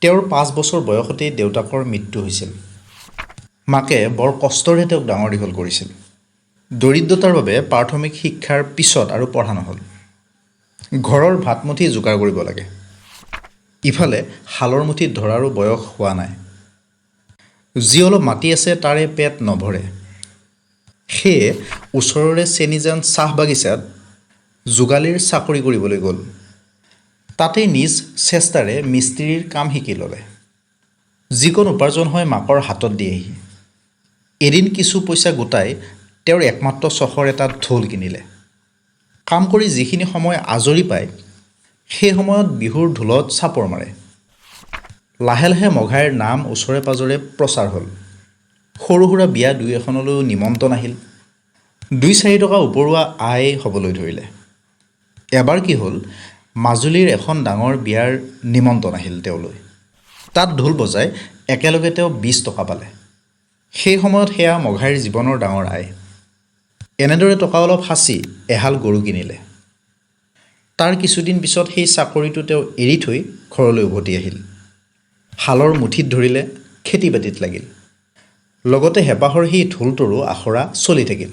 তেওঁৰ 5 বছৰ বয়সতেই দেউতাকৰ মৃত্যু হৈছিল। মাকে বৰ কষ্টৰে তেওঁক ডাঙৰ দীঘল কৰিছিল। দৰিদ্ৰতাৰ বাবে প্ৰাথমিক শিক্ষাৰ পিছত আৰু পঢ়া নহ'ল। ঘৰৰ ভাতমুঠি যোগাৰ কৰিব লাগে। ইফালে শালৰ মুঠিত ধৰাৰো বয়স হোৱা নাই। যি অলপ মাটি আছে তাৰে পেট নভৰে। সেয়ে ওচৰৰে চেনিজান চাহ বাগিচাত যোগালীৰ চাকৰি কৰিবলৈ গ'ল। তাতেই নিজ চেষ্টাৰে মিস্ত্ৰীৰ কাম শিকি ল'লে। যিকণ উপাৰ্জন হয় মাকৰ হাতত দিয়েহি। এদিন কিছু পইচা গোটাই তেওঁৰ একমাত্ৰ চখৰ এটা ঢোল কিনিলে। কাম কৰি যিখিনি সময় আজৰি পায় সেই সময়ত বিহুৰ ঢোলত চাপৰ মাৰে। লাহে লাহে মঘাইৰ নাম ওচৰে পাজৰে প্ৰচাৰ হ'ল। সৰু সুৰা বিয়া দুই এখনলৈও নিমন্ত্ৰণ আহিল। 2-4 টকা উপৰুৱা আয় হ'বলৈ ধৰিলে। এবাৰ কি হ'ল, মাজুলীৰ এখন ডাঙৰ বিয়াৰ নিমন্ত্ৰণ আহিল তেওঁলৈ। তাত ঢোল বজাই একেলগে তেওঁ 20 টকা পালে। সেই সময়ত সেয়া মঘাইৰ জীৱনৰ ডাঙৰ আয়। এনেদৰে টকা অলপ সাঁচি এহাল গৰু কিনিলে। তাৰ কিছুদিন পিছত সেই চাকৰিটো তেওঁ এৰি থৈ ঘৰলৈ উভতি আহিল। শালৰ মুঠিত ধৰিলে, খেতি বাতিত লাগিল। লগতে হেঁপাহৰ সেই ঢোলটোৰো আখৰা চলি থাকিল।